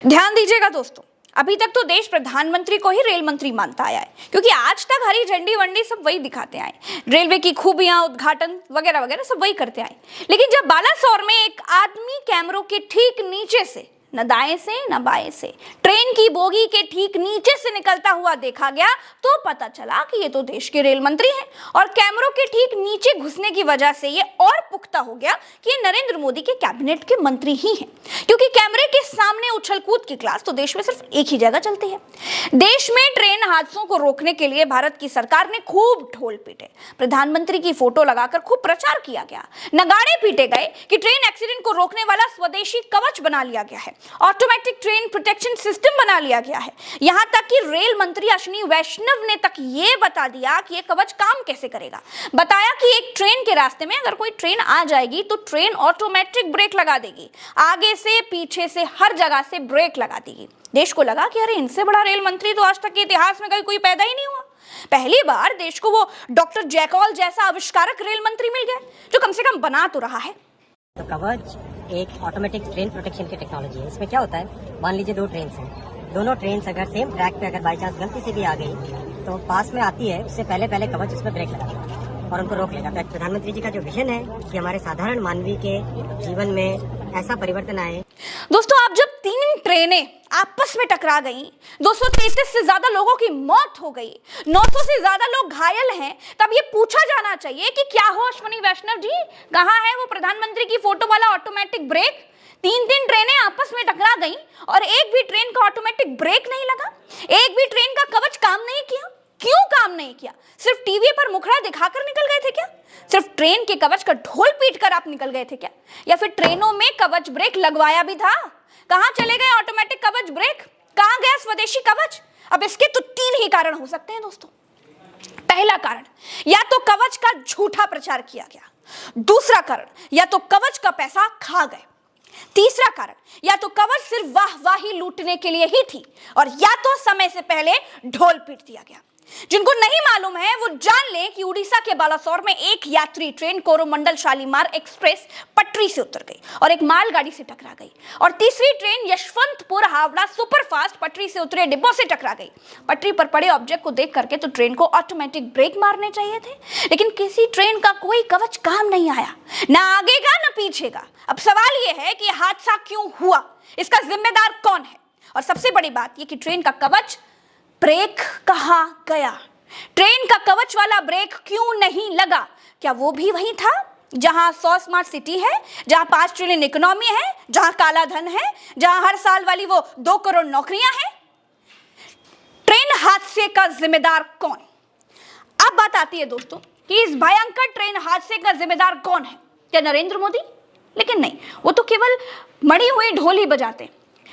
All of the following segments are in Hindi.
ध्यान दीजिएगा दोस्तों, अभी तक तो देश प्रधानमंत्री को ही रेल मंत्री मानता आया है, क्योंकि आज तक हरी झंडी वंडी सब वही दिखाते आए, रेलवे की खूबियां, उद्घाटन वगैरह वगैरह सब वही करते आए। लेकिन जब बालासोर में एक आदमी कैमरों के ठीक नीचे से, न दाएं से न बाएं से, ट्रेन की बोगी के ठीक नीचे से निकलता हुआ देखा गया, तो पता चला कि ये तो देश के रेल मंत्री हैं। और कैमरों के ठीक नीचे घुसने की वजह से ये और पुख्ता हो गया कि ये नरेंद्र मोदी के कैबिनेट के मंत्री ही हैं, क्योंकि कैमरे के सामने उछल कूद की क्लास तो देश में सिर्फ एक ही जगह चलती है। देश में ट्रेन हादसों को रोकने के लिए भारत की सरकार ने खूब ढोल पीटे, प्रधानमंत्री की फोटो लगाकर खूब प्रचार किया गया, नगाड़े पीटे गए कि ट्रेन एक्सीडेंट को रोकने वाला स्वदेशी कवच बना लिया गया है, ऑटोमेटिक ट्रेन प्रोटेक्शन सिस्टम बना लिया गया है। यहां तक कि रेल मंत्री अश्विनी वैष्णव ने तक ये बता दिया कि ये कवच काम कैसे करेगा। बताया कि एक ट्रेन के रास्ते में अगर कोई ट्रेन आ जाएगी तो ट्रेन ऑटोमेटिक ब्रेक लगा देगी, आगे से पीछे से हर जगह से ब्रेक लगा देगी। देश को लगा कि अरे इनसे बड़ा रेल मंत्री तो आज तक के इतिहास में कभी कोई पैदा ही नहीं हुआ। पहली बार देश को वो डॉक्टर जैकॉल जैसा आविष्कारक रेल मंत्री मिल गया, जो कम से कम बना तो रहा है। तो कवच एक ऑटोमेटिक ट्रेन प्रोटेक्शन की टेक्नोलॉजी है। इसमें क्या होता है, मान लीजिए दो ट्रेन हैं, दोनों ट्रेन अगर सेम ट्रैक पे अगर बाई चांस गलती से भी आ गई तो पास में आती है, उससे पहले कवच उसमें ब्रेक लगाएगा और उनको रोक लेगा। तो प्रधानमंत्री जी का जो विजन है कि हमारे साधारण मानवीय के जीवन में ऐसा परिवर्तन आए। दोस्तों, आप जब 3 ट्रेनें आपस में टकरा गई, 233 से ज्यादा लोगों की मौत हो गई, 900 से ज्यादा लोग घायल हैं, तब ये पूछा जाना चाहिए कि क्या हो अश्विनी वैष्णव जी, कहां है वो प्रधानमंत्री की फोटो वाला ऑटोमेटिक ब्रेक? 3 ट्रेनें आपस में टकरा गई और एक भी ट्रेन का ऑटोमेटिक ब्रेक नहीं लगा, एक भी ट्रेन का कवच काम नहीं किया। क्यों काम नहीं किया? सिर्फ टीवी पर मुखड़ा दिखाकर निकल गए थे क्या? सिर्फ ट्रेन के कवच का ढोल पीट कर आप निकल गए थे क्या? या फिर ट्रेनों में कवच ब्रेक लगवाया भी था? कहां चले गए ऑटोमेटिक कवच ब्रेक? कहां गया स्वदेशी कवच? अब इसके तो 3 ही कारण हो सकते हैं दोस्तों। पहला कारण, या तो कवच का झूठा प्रचार किया गया। दूसरा कारण, या तो कवच का पैसा खा गए। तीसरा कारण, या तो कवच सिर्फ वाहवाही लूटने के लिए ही थी, और या तो समय से पहले ढोल पीट दिया गया। जिनको नहीं मालूम है वो जान लें कि उड़ीसा के बालासोर में एक यात्री ट्रेन कोरोमंडल शालीमार एक्सप्रेस पटरी से उतर गई और एक मालगाड़ी से टकरा गई, और तीसरी ट्रेन यशवंतपुर हावड़ा सुपरफास्ट पटरी से उतरे डिब्बों से टकरा गई। पटरी पर पड़े ऑब्जेक्ट को देख करके तो ट्रेन को ऑटोमेटिक ब्रेक मारने चाहिए थे, लेकिन किसी ट्रेन का कोई कवच काम नहीं आया, ना आगे का ना पीछे का। अब सवाल यह है कि हादसा क्यों हुआ, इसका जिम्मेदार कौन है? और सबसे बड़ी बात यह कि ट्रेन का कवच ब्रेक कहां गया? ट्रेन का कवच वाला ब्रेक क्यों नहीं लगा? क्या वो भी वही था जहां 100 स्मार्ट सिटी है, जहां 5 ट्रिलियन इकोनॉमी है, जहां काला धन है, जहां हर साल वाली वो 2 करोड़ नौकरियां हैं? ट्रेन हादसे का जिम्मेदार कौन? अब बात आती है दोस्तों कि इस भयंकर ट्रेन हादसे का जिम्मेदार कौन है? क्या नरेंद्र मोदी? लेकिन नहीं, वो तो केवल मड़ी हुई ढोल ही बजाते,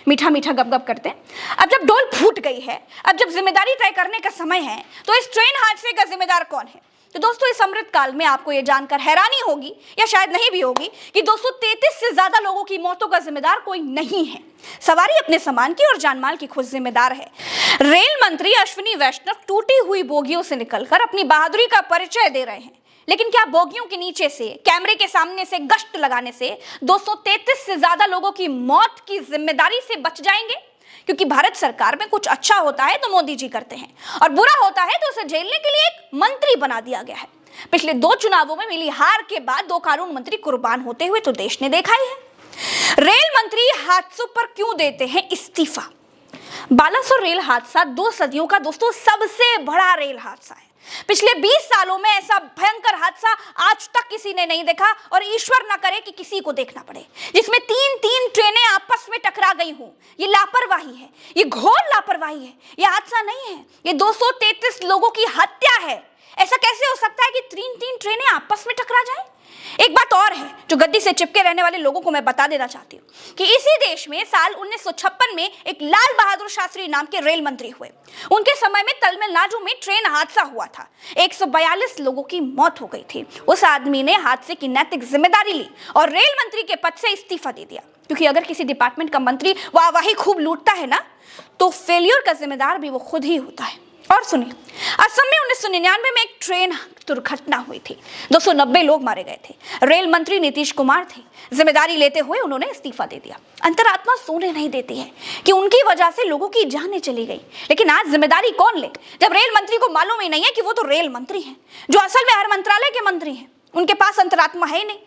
मीठा मीठा गप-गप करते हैं। अब जब ढोल फूट गई है, अब जब जिम्मेदारी तय करने का समय है, तो इस ट्रेन हादसे का जिम्मेदार कौन है? तो दोस्तों, इस अमृत काल में आपको यह जानकर हैरानी होगी, या शायद नहीं भी होगी, कि 233 से ज्यादा लोगों की मौतों का जिम्मेदार कोई नहीं है। सवारी अपने सामान की और जानमाल की खुद जिम्मेदार है। रेल मंत्री अश्विनी वैष्णव टूटी हुई बोगियों से निकलकर अपनी बहादुरी का परिचय दे रहे हैं, लेकिन क्या बोगियों के नीचे से, कैमरे के सामने से गश्त लगाने से 233 से ज्यादा लोगों की मौत की जिम्मेदारी से बच जाएंगे? क्योंकि भारत सरकार में कुछ अच्छा होता है तो मोदी जी करते हैं, और बुरा होता है तो उसे झेलने के लिए एक मंत्री बना दिया गया है। पिछले 2 चुनावों में मिली हार के बाद 2 कानून मंत्री कुर्बान होते हुए तो देश ने देखा ही है। रेल मंत्री हादसों पर क्यों देते हैं इस्तीफा? बालासोर रेल हादसा 2 सदियों का दोस्तों सबसे बड़ा रेल हादसा है। पिछले 20 सालों में ऐसा भयंकर हादसा आज तक किसी ने नहीं देखा, और ईश्वर ना करे कि किसी को देखना पड़े, जिसमें 3 ट्रेनें आपस में टकरा गई हों। ये लापरवाही है, ये घोर लापरवाही है, ये हादसा नहीं है, ये 233 लोगों की हत्या है। ऐसा कैसे हो सकता है कि 3 ट्रेनें आपस में टकरा जाए? एक बात और है जो गद्दी से चिपके रहने वाले लोगों को मैं बता देना चाहती हूँ कि इसी देश में साल 1956 में एक लाल बहादुर शास्त्री नाम के रेल मंत्री हुए। उनके समय में तमिलनाडु में ट्रेन हादसा हुआ था, 142 लोगों की मौत हो गई थी। उस आदमी ने हादसे की नैतिक जिम्मेदारी ली और रेल मंत्री के पद से इस्तीफा दे दिया, क्योंकि अगर किसी डिपार्टमेंट का मंत्री वाहवाही खूब लूटता है ना, तो फेलियर का जिम्मेदार भी वो खुद ही होता है। और सुनिए, असम में 1999 में एक ट्रेन दुर्घटना हुई थी, 290 लोग मारे गए थे। रेल मंत्री नीतीश कुमार थे, जिम्मेदारी लेते हुए उन्होंने इस्तीफा दे दिया। अंतरात्मा सोने नहीं देती है कि उनकी वजह से लोगों की जानें चली गई, लेकिन आज जिम्मेदारी कौन ले, जब रेल मंत्री को मालूम ही नहीं है कि वो तो रेल मंत्री हैं, जो असल में हर मंत्रालय के मंत्री हैं। उनके पास अंतरात्मा है ही नहीं,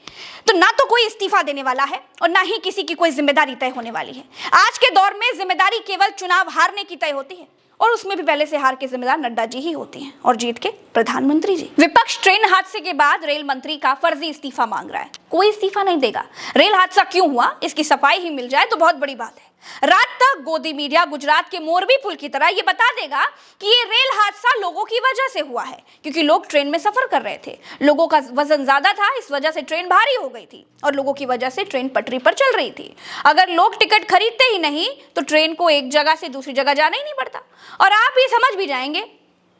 तो ना तो कोई इस्तीफा देने वाला है और ना ही किसी की कोई जिम्मेदारी तय होने वाली है। आज के दौर में जिम्मेदारी केवल चुनाव हारने की तय होती है, और उसमें भी पहले से हार के जिम्मेदार नड्डा जी ही होते हैं और जीत के प्रधानमंत्री जी। विपक्ष ट्रेन हादसे के बाद रेल मंत्री का फर्जी इस्तीफा मांग रहा है। कोई इस्तीफा नहीं देगा। रेल हादसा क्यों हुआ, इसकी सफाई ही मिल जाए तो बहुत बड़ी बात है। रात तक गोदी मीडिया गुजरात के मोरबी पुल की तरह ये बता देगा कि ये रेल हादसा लोगों की वजह से हुआ है, क्योंकि लोग ट्रेन में सफर कर रहे थे, लोगों का वजन ज्यादा था, इस वजह से ट्रेन भारी हो गई थी और लोगों की वजह से ट्रेन पटरी पर चल रही थी। अगर लोग टिकट खरीदते ही नहीं तो ट्रेन को एक जगह से दूसरी जगह जाना ही नहीं पड़ता। और आप ये समझ भी जाएंगे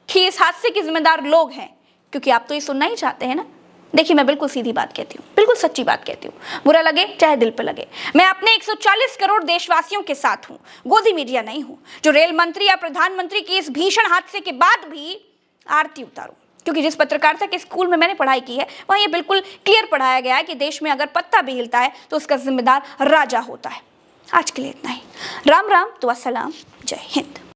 कि इस हादसे के जिम्मेदार लोग हैं, क्योंकि आप तो ये सुनना ही चाहते हैं ना। देखिए, मैं बिल्कुल सीधी बात कहती हूँ, बिल्कुल सच्ची बात कहती हूँ, बुरा लगे चाहे दिल पे लगे। मैं अपने 140 करोड़ देशवासियों के साथ हूँ, गोदी मीडिया नहीं हूँ, जो रेल मंत्री या प्रधानमंत्री की इस भीषण हादसे के बाद भी आरती उतारूं। क्योंकि जिस पत्रकारिता के स्कूल में मैंने पढ़ाई की है, वहाँ ये बिल्कुल क्लियर पढ़ाया गया है कि देश में अगर पत्ता भी हिलता है तो उसका जिम्मेदार राजा होता है। आज के लिए इतना ही। राम राम, तो अस्सलाम, जय हिंद।